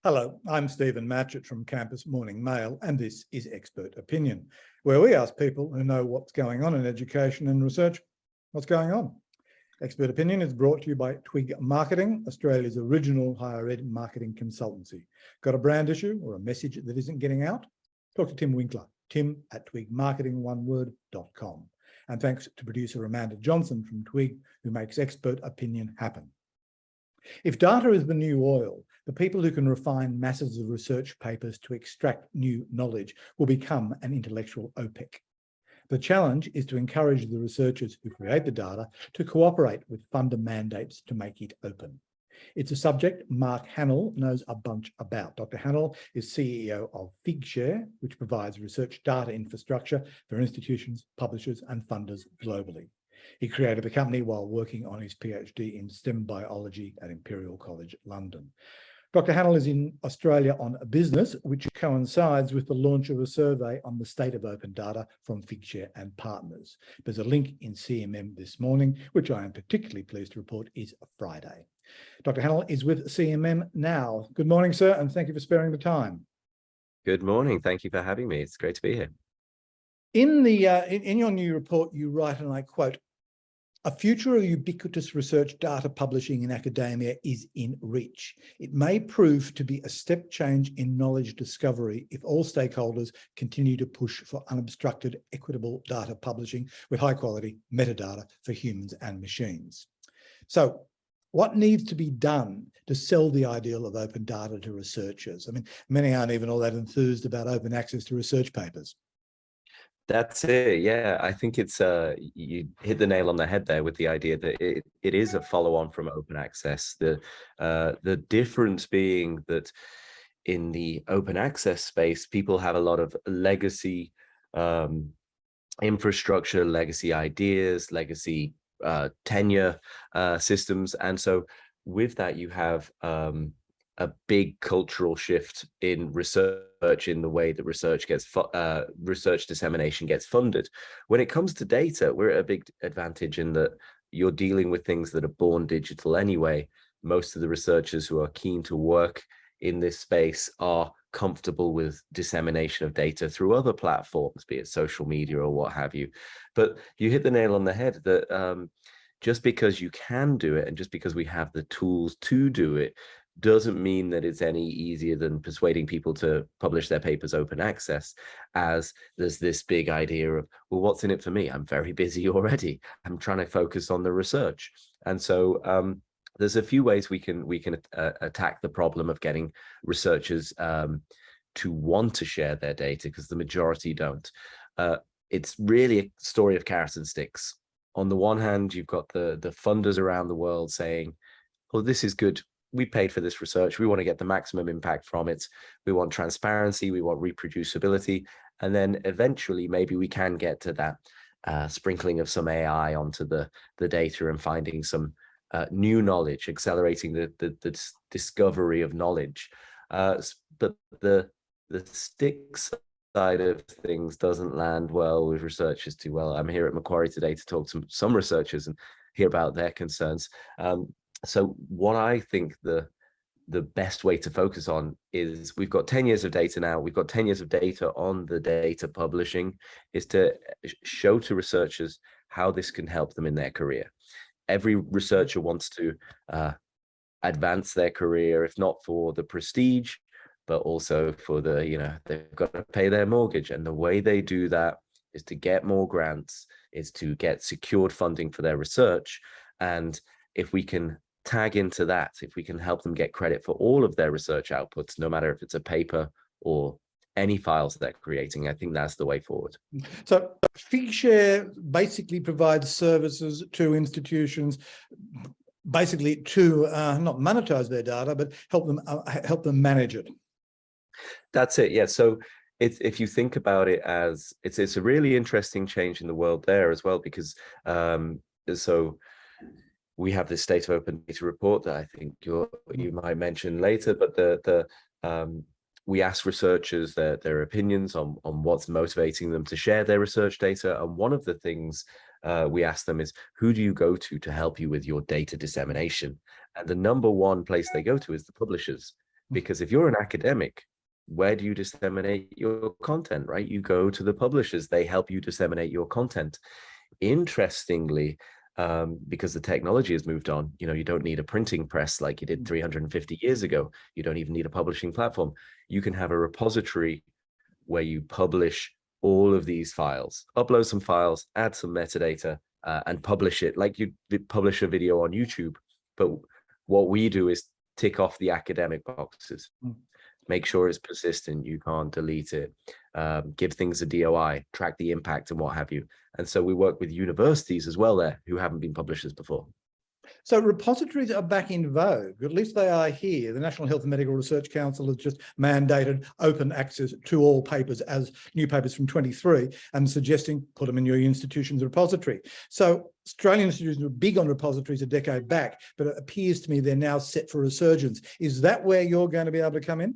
Hello, I'm Stephen Matchett from Campus Morning Mail, and this is Expert Opinion, where we ask people who know what's going on in education and research, what's going on. Expert Opinion is brought to you by Twig Marketing, Australia's original higher ed marketing consultancy. Got a brand issue or a message that isn't getting out? Talk to Tim Winkler, tim@twigmarketingoneword.com. And thanks to producer Amanda Johnson from Twig, who makes Expert Opinion happen. If data is the new oil, the people who can refine masses of research papers to extract new knowledge will become an intellectual OPEC. The challenge is to encourage the researchers who create the data to cooperate with funder mandates to make it open. It's a subject Mark Hahnel knows a bunch about. Dr. Hahnel is CEO of Figshare, which provides research data infrastructure for institutions, publishers, and funders globally. He created the company while working on his PhD in STEM biology at Imperial College London. Dr. Hahnel is in Australia on business, which coincides with the launch of a survey on the state of open data from Figshare and partners. There's a link in CMM this morning, which I am particularly pleased to report is Friday. Dr. Hahnel is with CMM now. Good morning, sir, and thank you for sparing the time. Good morning. Thank you for having me. It's great to be here. In your new report, you write, and I quote, "A future of ubiquitous research data publishing in academia is in reach. It may prove to be a step change in knowledge discovery if all stakeholders continue to push for unobstructed, equitable data publishing with high quality metadata for humans and machines." So what needs to be done to sell the ideal of open data to researchers? I mean, many aren't even all that enthused about open access to research papers. That's it. Yeah, I think it's you hit the nail on the head there with the idea that it is a follow-on from open access. The difference being that in the open access space, people have a lot of legacy infrastructure, legacy ideas, legacy tenure systems, and so with that you have a big cultural shift in research, in the way that research dissemination gets funded. When it comes to data, we're at a big advantage in that you're dealing with things that are born digital anyway. Most of the researchers who are keen to work in this space are comfortable with dissemination of data through other platforms, be it social media or what have you. But you hit the nail on the head that just because you can do it and just because we have the tools to do it doesn't mean that it's any easier than persuading people to publish their papers open access, as there's this big idea of, well, what's in it for me? I'm very busy already. I'm trying to focus on the research. And so there's a few ways we can attack the problem of getting researchers to want to share their data, because the majority don't. It's really a story of carrots and sticks. On the one hand, you've got the funders around the world saying, well, this is good. We paid for this research. We want to get the maximum impact from it. We want transparency. We want reproducibility. And then eventually, maybe we can get to that sprinkling of some AI onto the data and finding some new knowledge, accelerating the discovery of knowledge. But the stick side of things doesn't land well with researchers too well. I'm here at Macquarie today to talk to some researchers and hear about their concerns. So what I think the best way to focus on is, we've got 10 years of data now. We've got 10 years of data on the data publishing, is to show to researchers how this can help them in their career. Every researcher wants to advance their career, if not for the prestige, but also for the, they've got to pay their mortgage. And the way they do that is to get more grants, is to get secured funding for their research. And if we can tag into that, if we can help them get credit for all of their research outputs, no matter if it's a paper or any files they're creating, I think that's the way forward. So Figshare basically provides services to institutions, basically to not monetize their data, but help them manage it. That's it. Yeah. So if you think about it as it's a really interesting change in the world there as well, because so we have this State of Open Data report that I think you might mention later, but we ask researchers their opinions on what's motivating them to share their research data. And one of the things we ask them is, who do you go to help you with your data dissemination? And the number one place they go to is the publishers. Because if you're an academic, where do you disseminate your content, right? You go to the publishers, they help you disseminate your content. Interestingly, because the technology has moved on, you don't need a printing press like you did 350 years ago. You don't even need a publishing platform. You can have a repository where you publish all of these files, upload some files, add some metadata, and publish it like you publish a video on YouTube. But what we do is tick off the academic boxes, make sure it's persistent, you can't delete it, give things a DOI, track the impact and what have you. And so we work with universities as well there who haven't been publishers before. So repositories are back in vogue, at least they are here. The National Health and Medical Research Council has just mandated open access to all papers as new papers from 23 and suggesting put them in your institution's repository. So Australian institutions were big on repositories a decade back, but it appears to me they're now set for resurgence. Is that where you're going to be able to come in?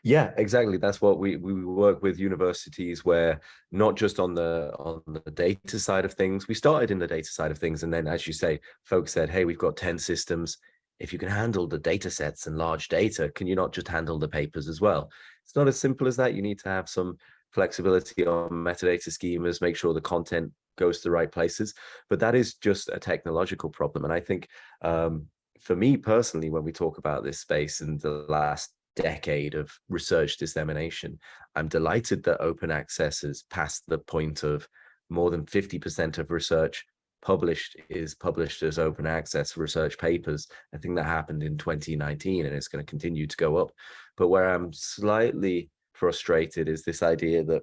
Yeah, exactly. That's what we work with universities, where not just on the data side of things. We started in the data side of things, and then, as you say, folks said, hey, we've got 10 systems. If you can handle the data sets and large data, can you not just handle the papers as well? It's not as simple as that. You need to have some flexibility on metadata schemas, make sure the content goes to the right places. But that is just a technological problem. And I think for me personally, when we talk about this space and the last decade of research dissemination, I'm delighted that open access has passed the point of more than 50% of research published is published as open access research papers. I think that happened in 2019, and it's going to continue to go up. But where I'm slightly frustrated is this idea that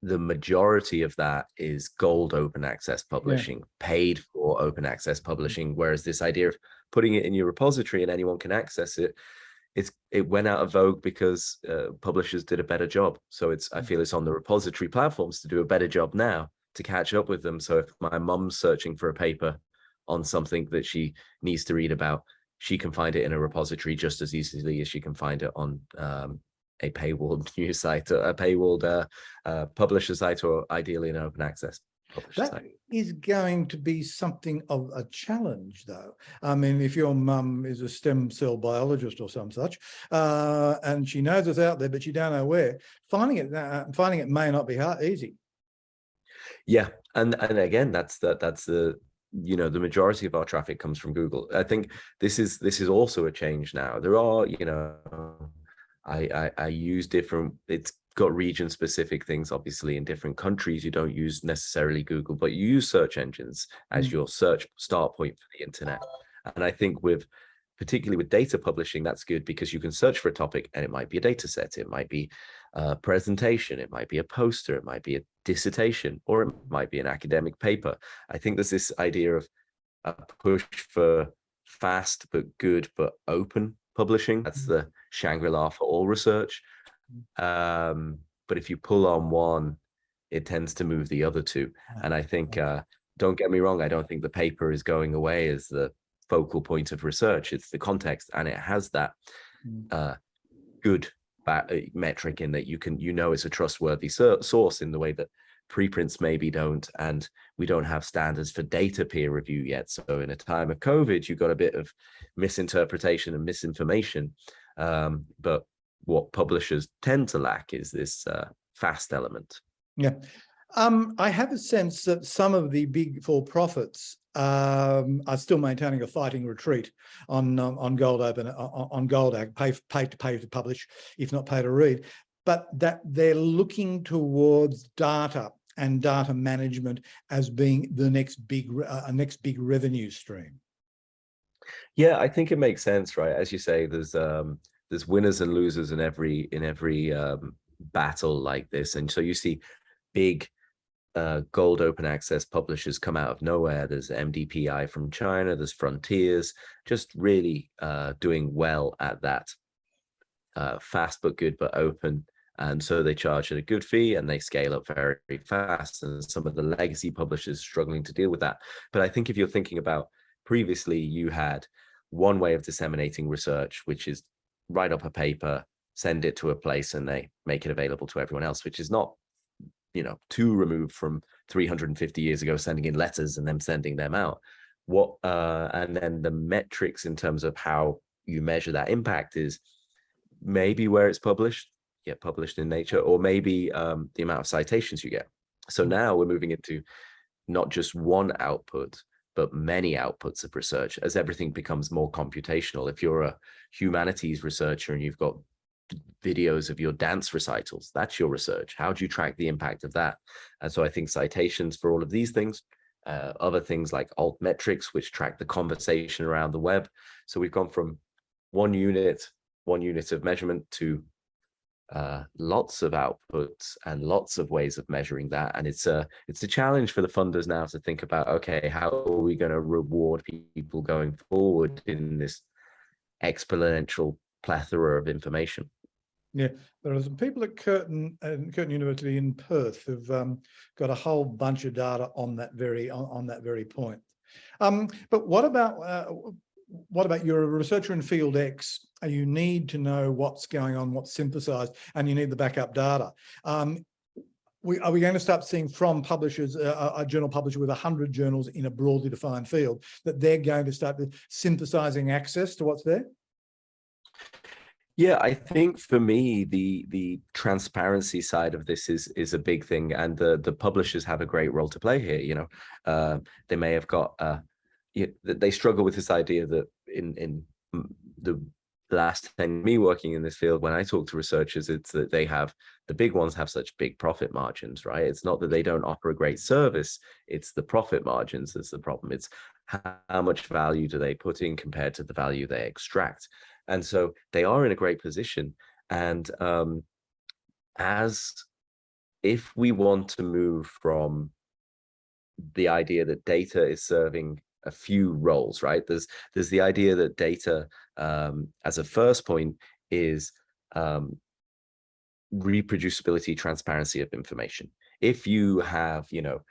the majority of that is gold open access publishing, paid for open access publishing, whereas this idea of putting it in your repository and anyone can access it, it went out of vogue because publishers did a better job. So I feel it's on the repository platforms to do a better job now to catch up with them. So if my mum's searching for a paper on something that she needs to read about, she can find it in a repository just as easily as she can find it on a paywalled news site, a paywalled publisher site, or ideally an open access publisher site. That is going to be something of a challenge, though. I mean, if your mum is a stem cell biologist or some such, and she knows it's out there, but you don't know where, finding it may not be easy. Yeah, and again, that's the the majority of our traffic comes from Google. I think this is also a change now. There are I use different, it's got region specific things. Obviously in different countries you don't use necessarily Google, but you use search engines as your search start point for the internet. And I think particularly with data publishing, that's good because you can search for a topic and it might be a data set, it might be a presentation, it might be a poster, it might be a dissertation, or it might be an academic paper. I think there's this idea of a push for fast but good but open publishing. That's the Shangri-La for all research. But if you pull on one, it tends to move the other two. And I think, don't get me wrong, I don't think the paper is going away as the focal point of research. It's the context, and it has that good metric in that it's a trustworthy source in the way that preprints maybe don't, and we don't have standards for data peer review yet. So in a time of COVID, you got a bit of misinterpretation and misinformation. But what publishers tend to lack is this fast element. Yeah. I have a sense that some of the big for-profits are still maintaining a fighting retreat on gold open, on gold ag, pay to publish, if not pay to read, but that they're looking towards data and data management as being the next big revenue stream. Yeah, I think it makes sense, right? As you say, there's winners and losers in every battle like this, and so you see big gold open access publishers come out of nowhere. There's MDPI from China, there's Frontiers, just really doing well at that fast but good but open. And so they charge at a good fee and they scale up very, very fast. And some of the legacy publishers struggling to deal with that. But I think if you're thinking about previously, you had one way of disseminating research, which is write up a paper, send it to a place, and they make it available to everyone else, which is not, too removed from 350 years ago, sending in letters and then sending them out. And then the metrics in terms of how you measure that impact is maybe where it's published, get published in Nature, or maybe the amount of citations you get. So now we're moving into not just one output, but many outputs of research as everything becomes more computational. If you're a humanities researcher and you've got videos of your dance recitals, that's your research. How do you track the impact of that? And so I think citations for all of these things, other things like alt metrics, which track the conversation around the web. So we've gone from one unit of measurement to lots of outputs and lots of ways of measuring that. And it's a challenge for the funders now to think about, okay, how are we going to reward people going forward in this exponential plethora of information? Yeah, there are some people at Curtin University in Perth who've got a whole bunch of data on that very point. But what about you're a researcher in field X? You need to know what's going on, what's synthesized, and you need the backup data. Are we going to start seeing from publishers, a journal publisher with 100 journals in a broadly defined field, that they're going to start synthesizing access to what's there? Yeah, I think for me, the transparency side of this is a big thing, and the publishers have a great role to play here. You know, they may have got they struggle with this idea that in the last 10 me working in this field, when I talk to researchers, it's that the big ones have such big profit margins, right? It's not that they don't offer a great service, it's the profit margins that's the problem. It's how much value do they put in compared to the value they extract. And so they are in a great position. And as if we want to move from the idea that data is serving a few roles, right? There's the idea that data as a first point is reproducibility, transparency of information. If you have, you know,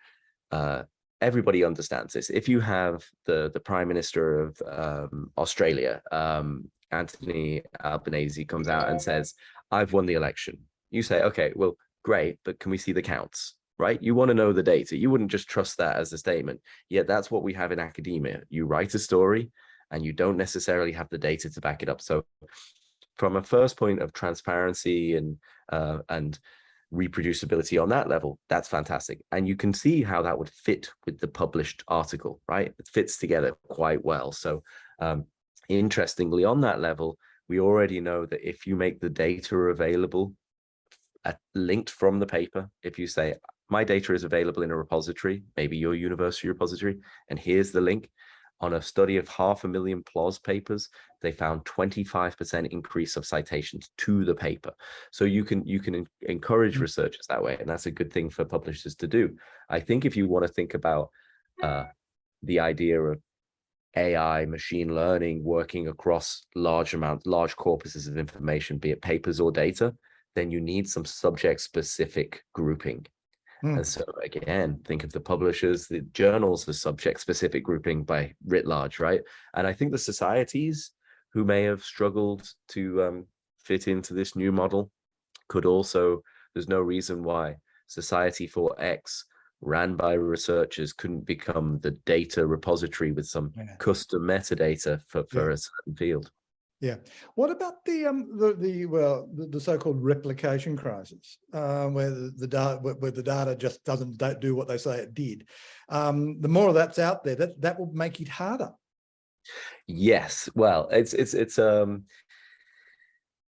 everybody understands this. If you have the Prime Minister of Australia, Anthony Albanese, comes out and says, "I've won the election." You say, "Okay, well, great, but can we see the counts?" Right? You want to know the data. You wouldn't just trust that as a statement. Yet that's what we have in academia. You write a story and you don't necessarily have the data to back it up. So from a first point of transparency and reproducibility on that level, that's fantastic. And you can see how that would fit with the published article, right? It fits together quite well. So interestingly, on that level, we already know that if you make the data available linked from the paper, if you say, my data is available in a repository, maybe your university repository, and here's the link. On a study of 500,000 PLOS papers, they found 25% increase of citations to the paper. So you can encourage researchers that way, and that's a good thing for publishers to do. I think if you want to think about the idea of AI, machine learning working across large corpuses of information, be it papers or data, then you need some subject-specific grouping. And so again, think of the publishers, the journals, the subject-specific grouping by writ large, right? And I think the societies who may have struggled to fit into this new model could also, there's no reason why Society for X ran by researchers couldn't become the data repository with some custom metadata for a certain field. Yeah. What about the so-called replication crisis, where the data just don't do what they say it did? The more of that's out there, that will make it harder. Yes. Well, it's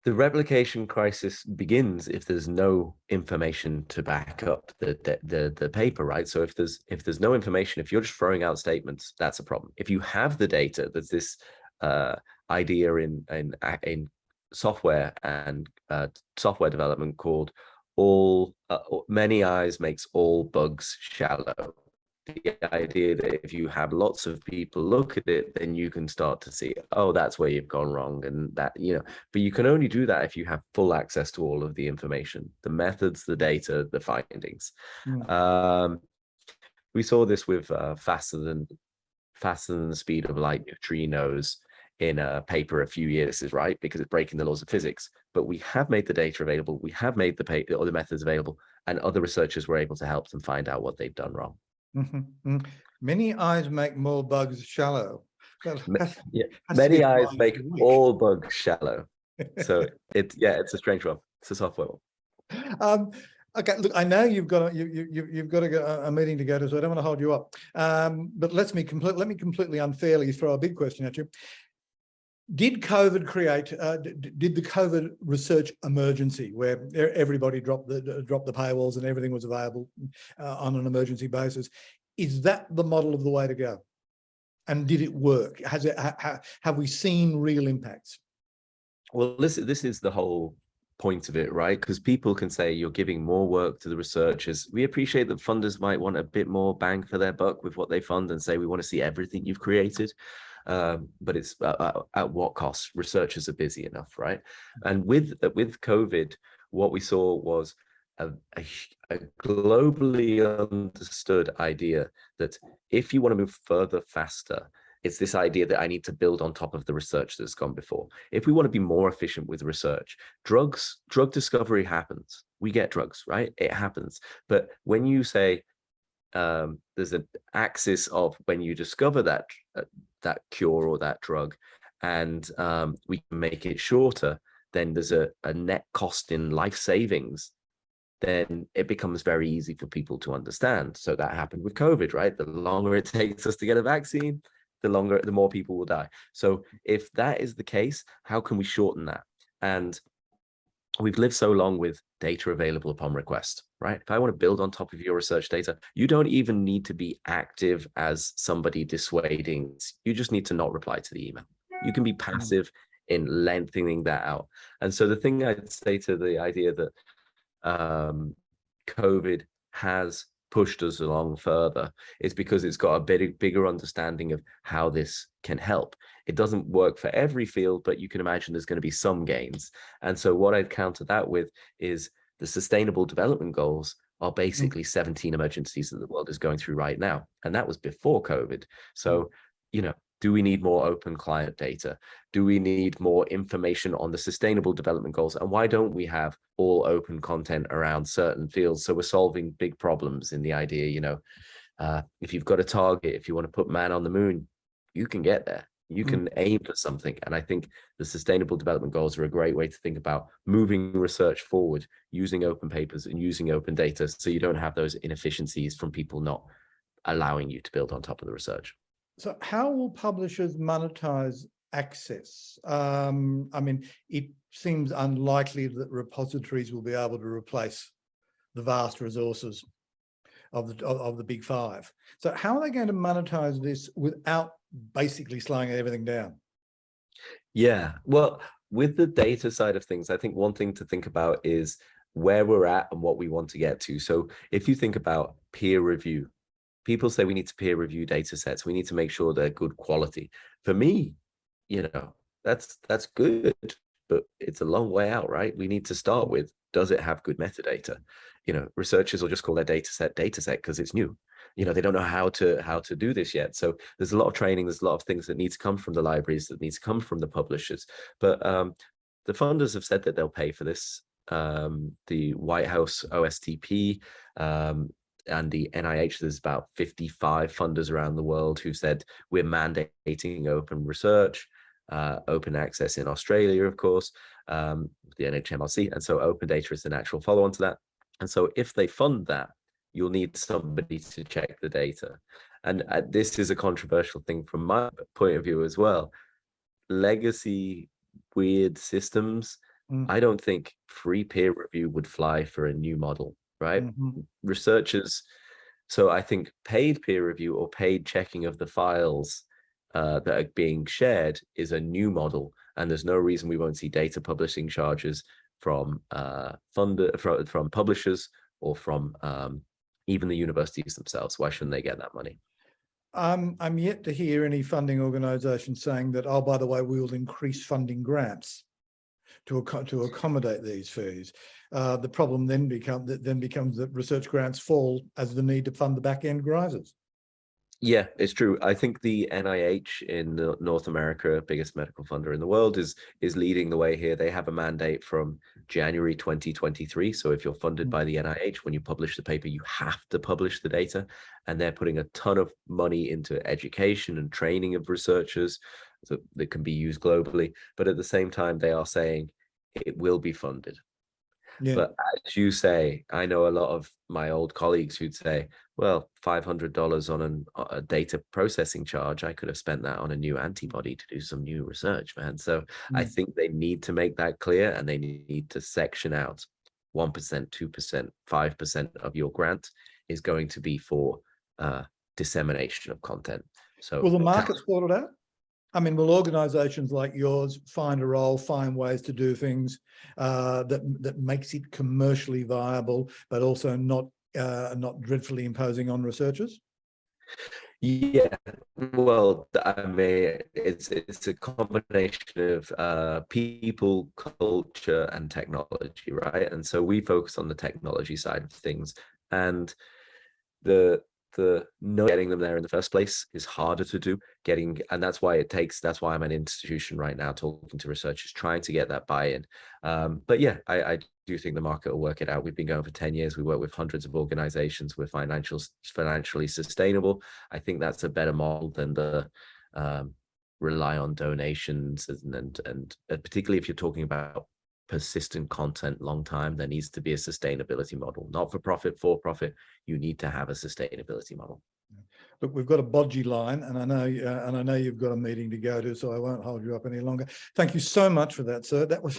the replication crisis begins if there's no information to back up the paper, right? So if there's no information, if you're just throwing out statements, that's a problem. If you have the data, there's this idea in software and software development called many eyes makes all bugs shallow. The idea that if you have lots of people look at it, then you can start to see, oh, that's where you've gone wrong, and that, you know, but you can only do that if you have full access to all of the information, the methods, the data, the findings. We saw this with faster than the speed of light neutrinos in a paper a few years, is right, because it's breaking the laws of physics. But we have made the data available, we have made the other methods available, and other researchers were able to help them find out what they've done wrong. Many eyes make more bugs shallow. That Ma- has, Yeah, has to be many the eyes mind of make the week. all bugs shallow. So it's a strange one. It's a software one. Okay, look, I know you've got you've got a meeting to go to, so I don't want to hold you up. But let me completely unfairly throw a big question at you. Did COVID create? Did the COVID research emergency, where everybody dropped the paywalls and everything was available on an emergency basis, is that the model of the way to go? And did it work? Have we seen real impacts? Well, this is the whole point of it, right? Because people can say you're giving more work to the researchers. We appreciate that funders might want a bit more bang for their buck with what they fund and say we want to see everything you've created. But it's at what cost? Researchers are busy enough, right? And with COVID, what we saw was a globally understood idea that if you want to move further faster, it's this idea that I need to build on top of the research that's gone before. If we want to be more efficient with research, drug discovery happens. We get drugs, right? It happens. But when you say there's an axis of when you discover that cure or that drug, and we can make it shorter, then there's a net cost in life savings. Then it becomes very easy for people to understand. So that happened with COVID, right? The longer it takes us to get a vaccine, the more people will die. So if that is the case, how can we shorten that? And we've lived so long with data available upon request, right? If I want to build on top of your research data, you don't even need to be active as somebody dissuading. You just need to not reply to the email. You can be passive in lengthening that out. And so the thing I'd say to the idea that COVID has pushed us along further is because it's got a bigger understanding of how this can help. It doesn't work for every field, but you can imagine there's going to be some gains. And so what I'd counter that with is the Sustainable Development Goals are basically 17 emergencies that the world is going through right now. And that was before COVID. So, do we need more open client data? Do we need more information on the Sustainable Development Goals? And why don't we have all open content around certain fields? So we're solving big problems in the idea, if you've got a target, if you want to put man on the moon, you can get there. You can aim for something. And I think the Sustainable Development Goals are a great way to think about moving research forward, using open papers and using open data so you don't have those inefficiencies from people not allowing you to build on top of the research. So how will publishers monetize access? I mean, it seems unlikely that repositories will be able to replace the vast resources of the big five. So how are they going to monetize this without basically slowing everything down? Yeah, well, with the data side of things, I think one thing to think about is where we're at and what we want to get to. So if you think about peer review, people say we need to peer review data sets. We need to make sure they're good quality. For me, that's good, but it's a long way out, right? We need to start with, does it have good metadata? Researchers will just call their data set because it's new. They don't know how to do this yet. So there's a lot of training, there's a lot of things that need to come from the libraries, that need to come from the publishers. But the funders have said that they'll pay for this. The White House OSTP, and the NIH, there's about 55 funders around the world who said we're mandating open research, open access in Australia, of course, the NHMRC. And so open data is the natural follow-on to that. And so if they fund that, you'll need somebody to check the data. And this is a controversial thing from my point of view as well. Legacy weird systems, I don't think free peer review would fly for a new model. Right? Researchers. So I think paid peer review or paid checking of the files that are being shared is a new model, and there's no reason we won't see data publishing charges from from publishers or from even the universities themselves. Why shouldn't they get that money? I'm yet to hear any funding organisation saying that, oh, by the way, we will increase funding grants to accommodate these fees. The problem then becomes that research grants fall as the need to fund the back end rises. Yeah, it's true. I think the NIH in North America, biggest medical funder in the world, is leading the way here. They have a mandate from January 2023. So if you're funded by the NIH, when you publish the paper, you have to publish the data. And they're putting a ton of money into education and training of researchers so that can be used globally. But at the same time, they are saying it will be funded. Yeah. But as you say, I know a lot of my old colleagues who'd say, well, $500 on a data processing charge, I could have spent that on a new antibody to do some new research, man. So I think they need to make that clear, and they need to section out 1%, 2%, 5% of your grant is going to be for dissemination of content. So Will the market sort it out? I mean, will organizations like yours find a role, find ways to do things that makes it commercially viable, but also not dreadfully imposing on researchers? Yeah, well, I mean, it's a combination of people, culture, and technology, right? And so we focus on the technology side of things, and the no getting them there in the first place is harder to do. And that's why I'm an institution right now talking to researchers, trying to get that buy-in. But yeah, I do think the market will work it out. We've been going for 10 years. We work with hundreds of organizations. We're financially sustainable. I think that's a better model than the rely on donations, and particularly if you're talking about persistent content long time, there needs to be a sustainability model. Not for profit, for profit. You need to have a sustainability model. Look, we've got a bodgy line, and I know you've got a meeting to go to, so I won't hold you up any longer. Thank you so much for that, sir. That was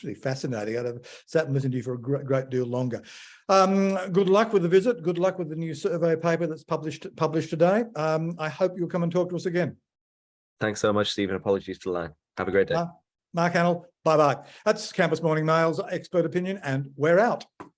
really fascinating. I'd have sat and listened to you for a great deal longer. Good luck with the visit. Good luck with the new survey paper that's published today. I hope you'll come and talk to us again. Thanks so much, Stephen. Apologies for the line. Have a great day. Mark Hahnel, bye-bye. That's Campus Morning Mail's Expert Opinion, and we're out.